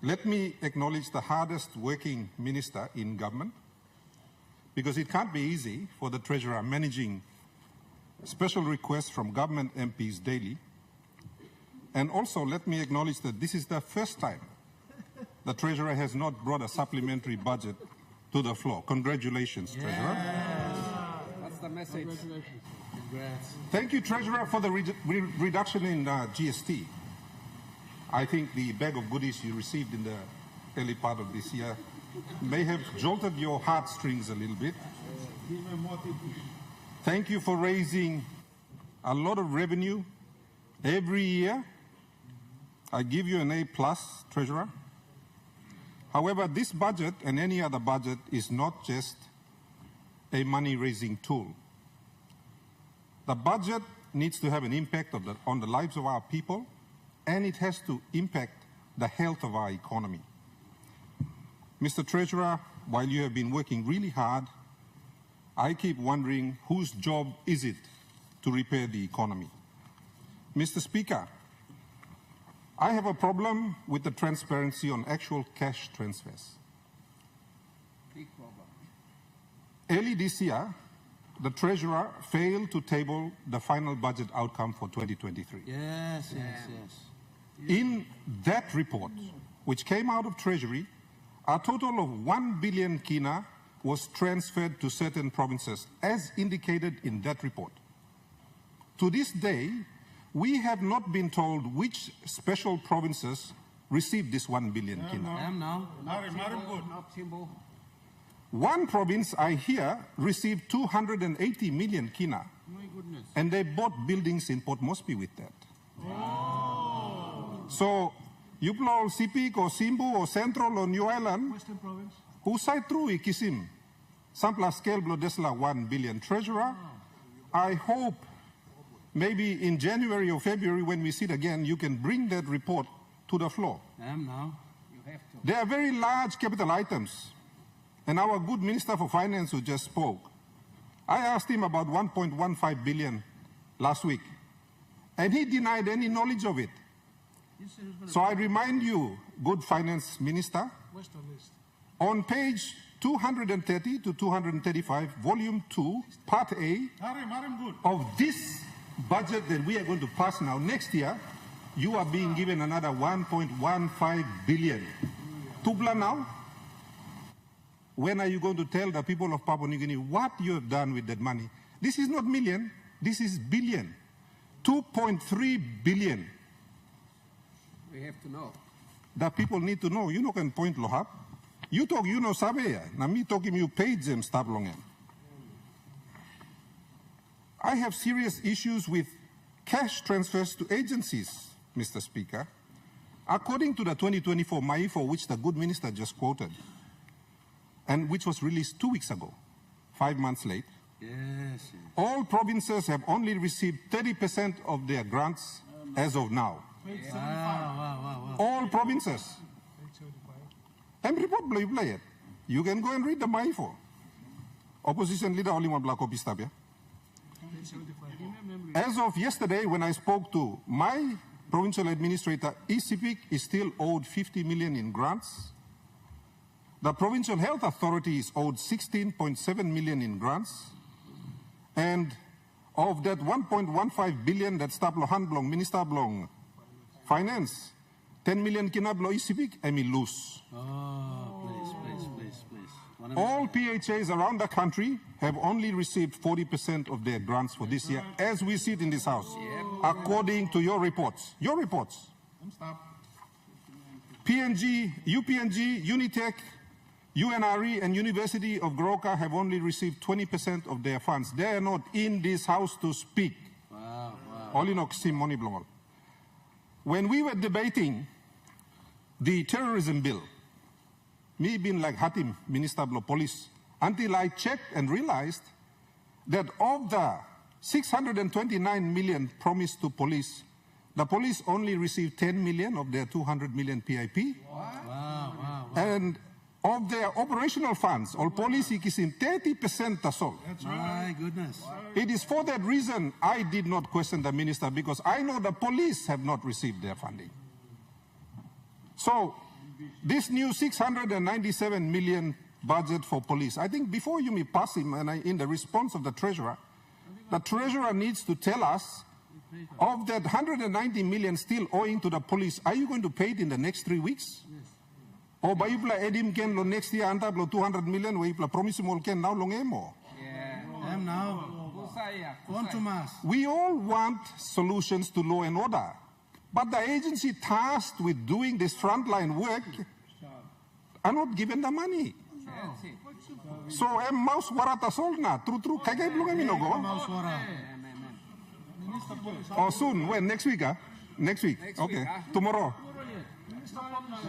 let me acknowledge the hardest working minister in government, because it can't be easy for the Treasurer managing special requests from government MPs daily. And also let me acknowledge that this is the first time the Treasurer has not brought a supplementary budget to the floor. Congratulations, Treasurer. That's the message. Congrats. Thank you, Treasurer, for the reduction in GST. I think the bag of goodies you received in the early part of this year may have jolted your heartstrings a little bit. Thank you for raising a lot of revenue every year. I give you an A+, Treasurer. However, this budget and any other budget is not just a money-raising tool. The budget needs to have an impact on the lives of our people, and it has to impact the health of our economy. Mr. Treasurer, while you have been working really hard, I keep wondering whose job is it to repair the economy? Mr. Speaker, I have a problem with the transparency on actual cash transfers. Big problem. Early this year, the Treasurer failed to table the final budget outcome for 2023. Yes. In that report, which came out of Treasury, a total of 1 billion kina was transferred to certain provinces, as indicated in that report. To this day, we have not been told which special provinces received this 1 billion kina. One province, I hear, received 280 million kina. My goodness. And they bought buildings in Port Moresby with that. So, Yuplo, Sepik, or Simbu, or Central, or New Island, Western Province. who side through Ikisim, Sampla scale Blodesla 1 billion Treasurer. I hope maybe in January or February when we sit again, you can bring that report to the floor. Now. You have to. They are very large capital items. And our good Minister for Finance who just spoke, I asked him about 1.15 billion last week, and he denied any knowledge of it. So I remind you, good Finance Minister, Western list. on page 230 to 235, Volume 2, Part A of this budget that we are going to pass now next year, you are being given another 1.15 billion. Tubla now? When are you going to tell the people of Papua New Guinea what you have done with that money? This is not million, this is billion. 2.3 billion. We have to know. The people need to know. You know can point lohap. You talk, you know sabe ya. Na me talking you page them stop longen. I have serious issues with cash transfers to agencies, Mr. Speaker. According to the 2024 MAIFO, which the good minister just quoted, and which was released 2 weeks ago, 5 months late, all provinces have only received 30% of their grants as of now. Wow. All provinces. And report play it. You can go and read the MAIFO. Opposition leader only one black copy stab, yeah? As of yesterday, when I spoke to my provincial administrator, Sepik is still owed 50 million in grants. The Provincial Health Authority is owed 16.7 million in grants. And of that 1.15 billion that Stablo Hanblong, Minister Blong Finance, 10 million kinablo Sepik, emi loose. Please. All PHAs around the country have only received 40% of their grants for this year, as we sit in this house, according to your reports. Your reports. PNG, UPNG, Unitech, UNRE and University of Goroka have only received 20% of their funds. They are not in this house to speak. When we were debating the terrorism bill, me being like Hatim, Minister of Police, until I checked and realized that of the 629 million promised to police, the police only received 10 million of their 200 million PIP. And of their operational funds, all police is in 30% tasol. That's right. My goodness. It is for that reason I did not question the minister, because I know the police have not received their funding. So This new 697 million budget for police, I think before you may pass him, and in the response of the Treasurer needs to tell us, of that 190 million still owing to the police, are you going to pay it in the next 3 weeks? Yes. Or by you edim ken lo next year anta 200 million, we promise mo ken now long emo. Yeah. Now. We all want solutions to law and order, but the agency tasked with doing this frontline work are not given the money. So mouse warata solna true kagay belum minogo. Oh, soon. When? Next week, huh? Next week. Okay. Tomorrow.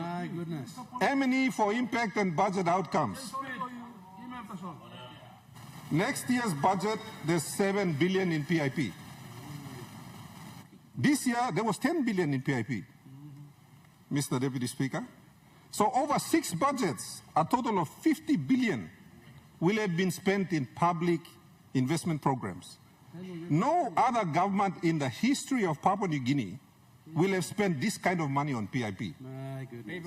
My goodness. M&E for impact and budget outcomes. Next year's budget, there's 7 billion in PIP. This year, there was 10 billion in PIP. Mr. Deputy Speaker. So over 6 budgets, a total of 50 billion will have been spent in public investment programs. No other government in the history of Papua New Guinea will have spent this kind of money on PIP. My goodness.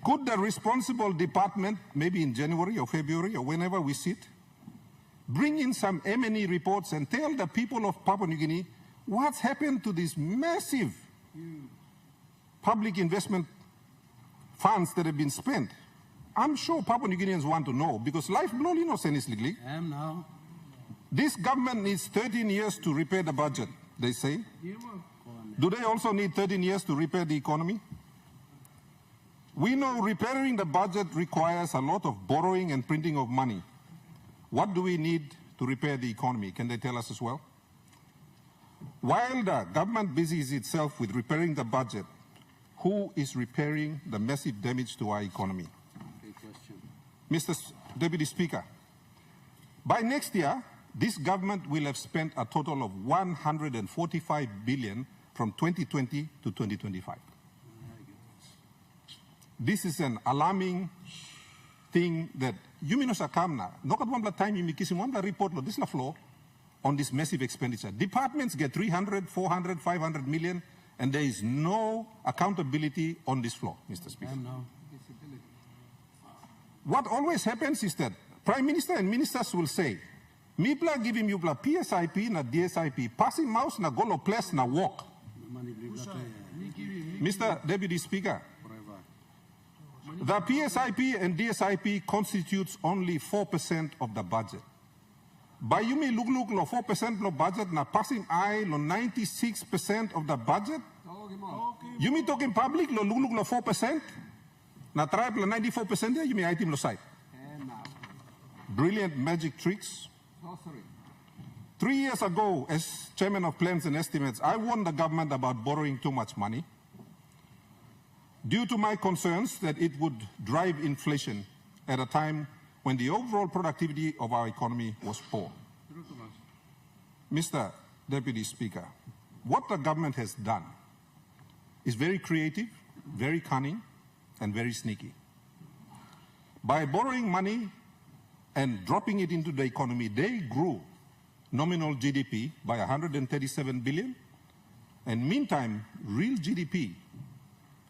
Could the responsible department, maybe in January or February or whenever we sit, bring in some M&E reports and tell the people of Papua New Guinea what's happened to these massive public investment funds that have been spent? I'm sure Papua New Guineans want to know, because life blow innocently. Now. This government needs 13 years to repair the budget, they say. Do they also need 13 years to repair the economy? We know repairing the budget requires a lot of borrowing and printing of money. What do we need to repair the economy? Can they tell us as well? While the government busies itself with repairing the budget, who is repairing the massive damage to our economy? Mr. Deputy Speaker, by next year, this government will have spent a total of 145 billion from 2020 to 2025. This is an alarming thing that you may not kamna. Not at one time you may kiss one report this is the floor on this massive expenditure. Departments get 300, 400, 500 million, and there is no accountability on this floor, Mr. Speaker. What always happens is that Prime Minister and ministers will say, Mipla give him yupla PSIP na DSIP, passing mouse na golo place na walk. Mr. Deputy Speaker, the PSIP and DSIP constitutes only 4% of the budget. By you may look lo 4% lo budget na passing I lo 96% of the budget. You may talk in public lo look lo 4%. Na tribe lo 94% there you may item lo side. Brilliant magic tricks. 3 years ago, as Chairman of Plans and Estimates, I warned the government about borrowing too much money due to my concerns that it would drive inflation at a time when the overall productivity of our economy was poor. Mr. Deputy Speaker, what the government has done is very creative, very cunning, and very sneaky. By borrowing money and dropping it into the economy, they grew nominal GDP by 137 billion, and meantime, real GDP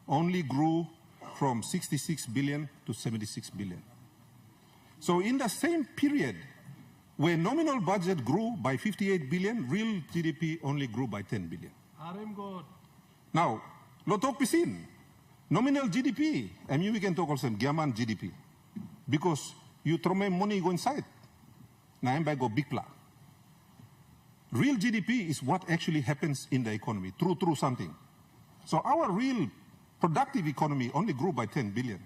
only grew from 66 billion to 76 billion. So in the same period, where nominal budget grew by 58 billion, real GDP only grew by 10 billion. Now, lo talk pisin, nominal GDP, I mean we can talk also Giaman GDP, because you throw my money go inside, na emba go big pla. Real GDP is what actually happens in the economy, through something. So our real productive economy only grew by 10 billion.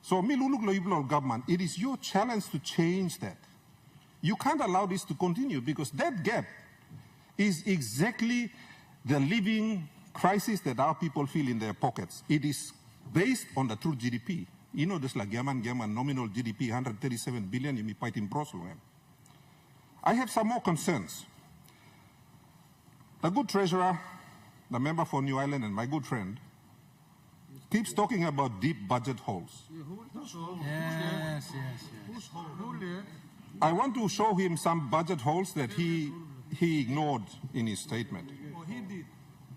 So government, it is your challenge to change that. You can't allow this to continue, because that gap is exactly the living crisis that our people feel in their pockets. It is based on the true GDP. You know, this like Yaman nominal GDP, 137 billion, you may fight in Brussels. I have some more concerns. The good treasurer, the member for New Ireland and my good friend, keeps talking about deep budget holes. Yes. I want to show him some budget holes that he ignored in his statement.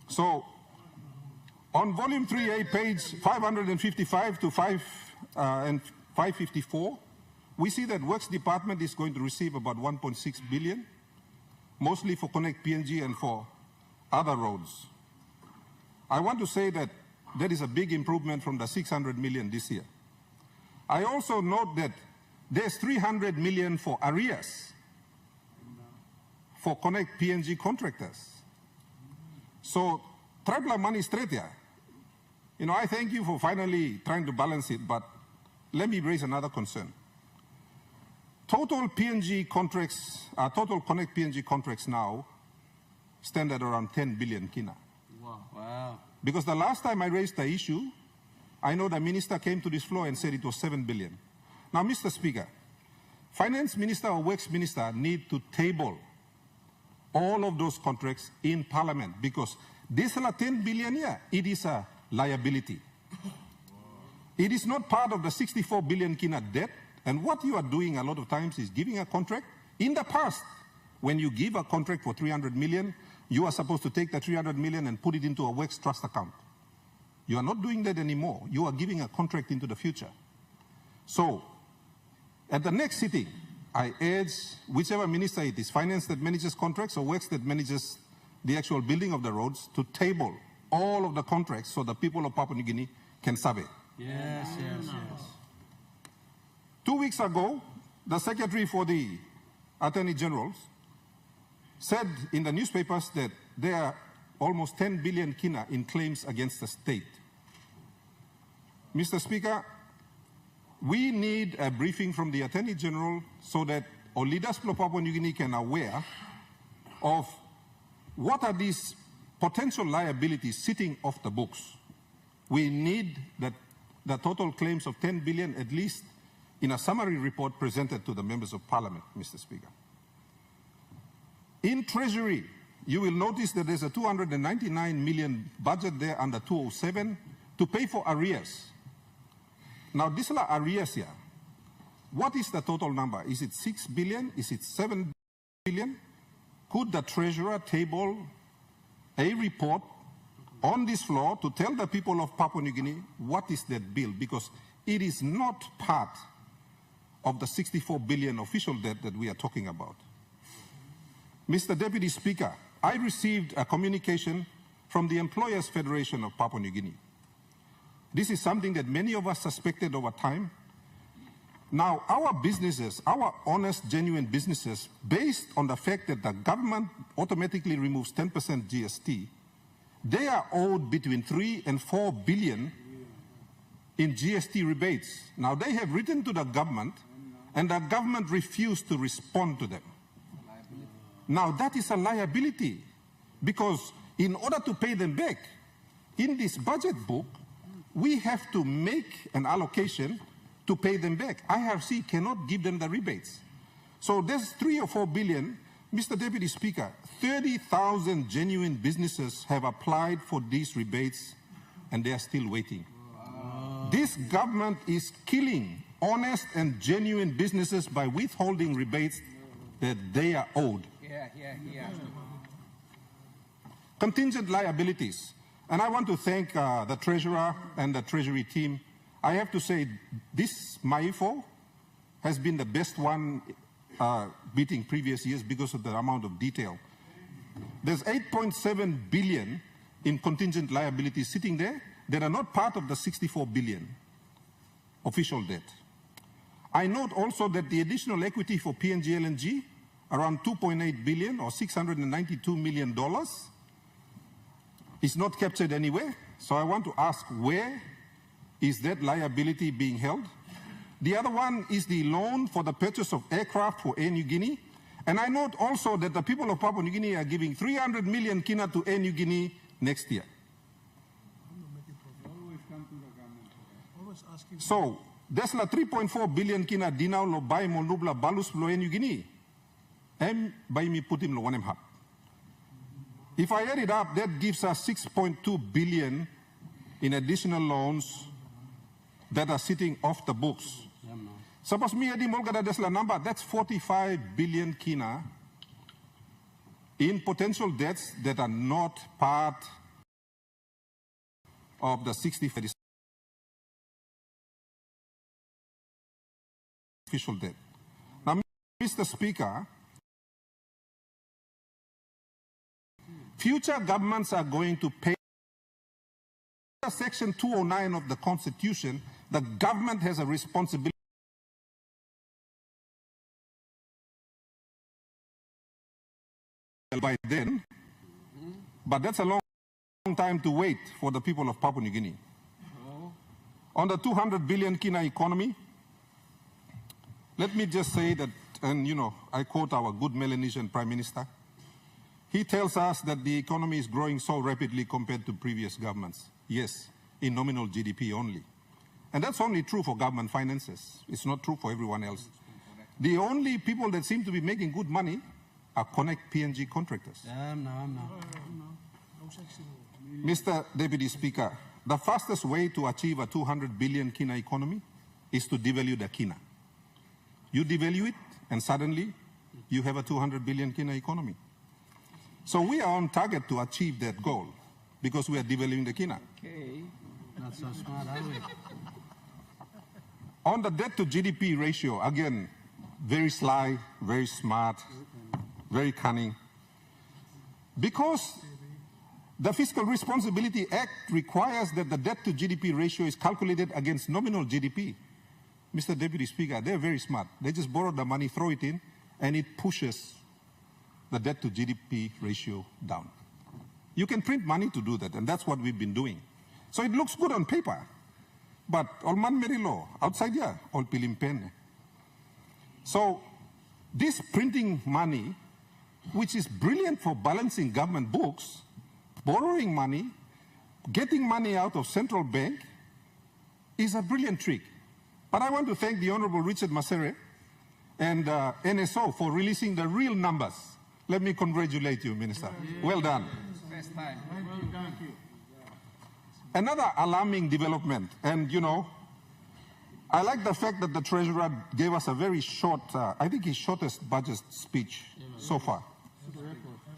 So, On volume 3A, page 555 to 554, we see that Works Department is going to receive about 1.6 billion, mostly for Connect PNG and for other roads. I want to say that that is a big improvement from the 600 million this year. I also note that there's 300 million for arrears for Connect PNG contractors. So, traveler money straight here. You know, I thank you for finally trying to balance it, but let me raise another concern. Total PNG contracts, total Connect PNG contracts now stand at around 10 billion kina. Wow. Because the last time I raised the issue, I know the minister came to this floor and said it was 7 billion. Now, Mr. Speaker, Finance Minister or Works Minister need to table all of those contracts in Parliament because this 10 billion here, it is a liability. It is not part of the 64 billion kina debt. And what you are doing a lot of times is giving a contract. In the past, when you give a contract for 300 million, you are supposed to take the 300 million and put it into a Works trust account. You are not doing that anymore. You are giving a contract into the future. So, at the next sitting, I urge whichever minister it is, finance that manages contracts or Works that manages the actual building of the roads, to table all of the contracts so the people of Papua New Guinea can survey. Yes. 2 weeks ago, the Secretary for the Attorney General said in the newspapers that there are almost 10 billion kina in claims against the state. Mr. Speaker, we need a briefing from the Attorney General so that our leaders of Papua New Guinea can aware of what are these potential liabilities sitting off the books. We need the total claims of 10 billion at least in a summary report presented to the members of Parliament, Mr. Speaker. In Treasury, you will notice that there's a 299 million budget there under 207 to pay for arrears. Now, these are arrears here. What is the total number? Is it 6 billion? Is it 7 billion? Could the Treasurer table a report on this floor to tell the people of Papua New Guinea what is that bill? Because it is not part of the 64 billion official debt that we are talking about. Mr. Deputy Speaker, I received a communication from the Employers Federation of Papua New Guinea. This is something that many of us suspected over time. Now, our businesses, our honest, genuine businesses, based on the fact that the government automatically removes 10% GST, they are owed between 3 and 4 billion in GST rebates. Now, they have written to the government, and the government refused to respond to them. Now, that is a liability, because in order to pay them back, in this budget book, we have to make an allocation to pay them back. IRC cannot give them the rebates. So there's 3 or 4 billion. Mr. Deputy Speaker, 30,000 genuine businesses have applied for these rebates, and they are still waiting. Wow. This government is killing honest and genuine businesses by withholding rebates that they are owed. Contingent liabilities. And I want to thank the Treasurer and the Treasury team. I have to say, this MAIFO has been the best one beating previous years because of the amount of detail. There's 8.7 billion in contingent liabilities sitting there that are not part of the 64 billion official debt. I note also that the additional equity for PNG LNG, around 2.8 billion or $692 million, is not captured anywhere. So I want to ask, where is that liability being held? The other one is the loan for the purchase of aircraft for Air New Guinea. And I note also that the people of Papua New Guinea are giving 300 million kina to Air New Guinea next year. So, there's la 3.4 billion kina dinau lo bai mo nubla balus lo Air New Guinea. Bai mi putim lo wanem hap. If I add it up, that gives us 6.2 billion in additional loans that are sitting off the books. Suppose me adi molgada desla number, that's 45 billion kina in potential debts that are not part of the 60 official debt. Now, Mr. Speaker, future governments are going to pay. Section 209 of the Constitution, the government has a responsibility by then, but that's a long time to wait for the people of Papua New Guinea. On the 200 billion kina economy, let me just say that, and you know, I quote our good Melanesian Prime Minister. He tells us that the economy is growing so rapidly compared to previous governments. Yes, in nominal GDP only. And that's only true for government finances. It's not true for everyone else. The only people that seem to be making good money are Connect PNG contractors. Mr. Deputy Speaker, the fastest way to achieve a 200 billion kina economy is to devalue the kina. You devalue it, and suddenly you have a 200 billion kina economy. So we are on target to achieve that goal because we are devaluing the kina. Okay. Not so smart, are we? On the debt to GDP ratio, again, very sly, very smart, very cunning. Because the Fiscal Responsibility Act requires that the debt to GDP ratio is calculated against nominal GDP. Mr. Deputy Speaker, they're very smart. They just borrow the money, throw it in, and it pushes the debt to GDP ratio down. You can print money to do that, and that's what we've been doing. So it looks good on paper, but all man meri law, outside here, all pilimpen. So this printing money, which is brilliant for balancing government books, borrowing money, getting money out of central bank, is a brilliant trick. But I want to thank the Honourable Richard Masere and NSO for releasing the real numbers. Let me congratulate you, Minister. Well done. First time. Well done. Another alarming development, and you know, I like the fact that the Treasurer gave us a very short, I think his shortest budget speech so far.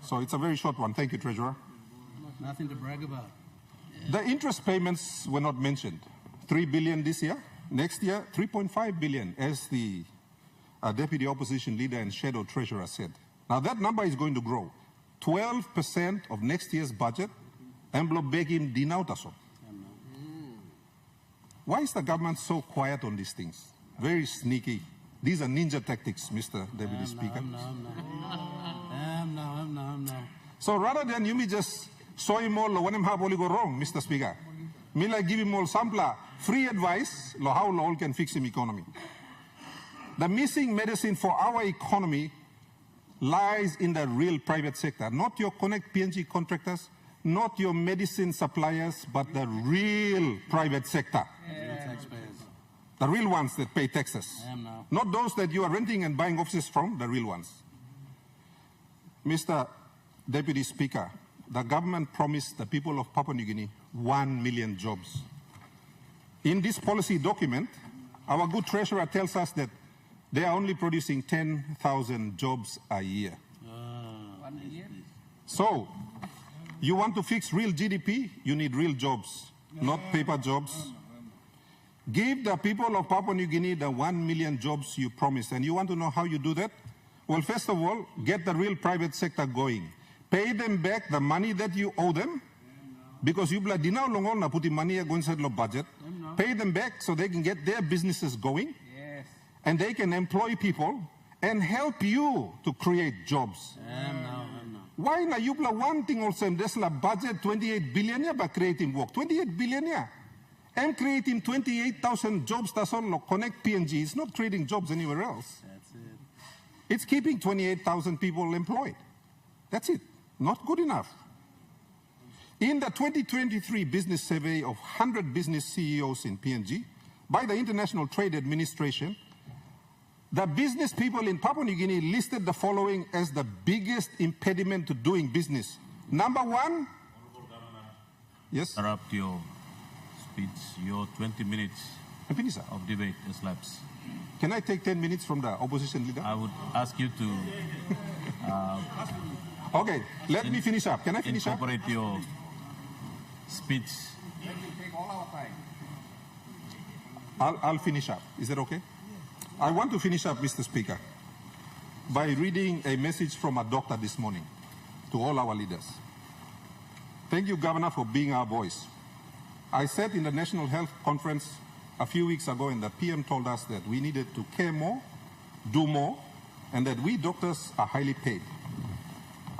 So it's a very short one. Thank you, Treasurer. Nothing to brag about. The interest payments were not mentioned. 3 billion this year. Next year, 3.5 billion, as the Deputy Opposition Leader and Shadow Treasurer said. Now that number is going to grow. 12% of next year's budget, Emblo-Begim Dinautaso. Why is the government so quiet on these things? Very sneaky. These are ninja tactics, Mr. Deputy Speaker. So rather than you me just soy more lo when have go wrong, Mr. Speaker, me like give him all sampler free advice lo how lo all can fix him economy. The missing medicine for our economy lies in the real private sector, not your Connect PNG contractors, not your medicine suppliers, but the real private sector. The real ones that pay taxes. Not those that you are renting and buying offices from, the real ones. Mr. Deputy Speaker, the government promised the people of Papua New Guinea 1 million jobs. In this policy document, our good treasurer tells us that they are only producing 10,000 jobs a year. 1 million? So, you want to fix real GDP, you need real jobs, not paper jobs. Give the people of Papua New Guinea the 1 million jobs you promised. And you want to know how you do that? Well, first of all, get the real private sector going. Pay them back the money that you owe them, because you bloody now long na putting money against the budget. Pay them back so they can get their businesses going, Yes. and they can employ people and help you to create jobs. Why na you one thing also this la budget 28 billion ya ba creating work 28 billion ya. I'm creating 28,000 jobs that's all Connect PNG. It's not creating jobs anywhere else. That's it. It's keeping 28,000 people employed. That's it. Not good enough. In the 2023 business survey of 100 business CEOs in PNG by the International Trade Administration, the business people in Papua New Guinea listed the following as the biggest impediment to doing business. Number one, yes, Interrupt your speech. Your 20 minutes I'm finished, sir. of debate is lapsed. Can I take 10 minutes from the opposition leader? I would ask you to Okay, let me finish up. Can I finish up? incorporate your speech I'll finish up. Is that okay? I want to finish up, Mr. Speaker, by reading a message from a doctor this morning to all our leaders. Thank you, Governor, for being our voice. I said in the National Health Conference a few weeks ago, and the PM told us that we needed to care more, do more, and that we doctors are highly paid.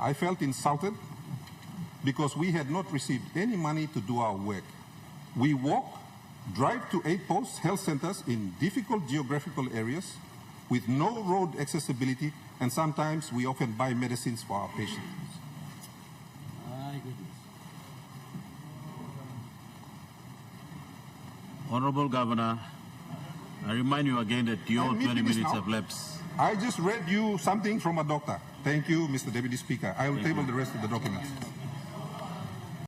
I felt insulted because we had not received any money to do our work. We walk, drive to 8 post health centers in difficult geographical areas with no road accessibility, and sometimes we often buy medicines for our patients. My goodness. Honourable Governor, I remind you again that your Let me 20 finish minutes now. have lapsed. I just read you something from a doctor. Thank you, Mr. Deputy Speaker. I will table the rest of the documents.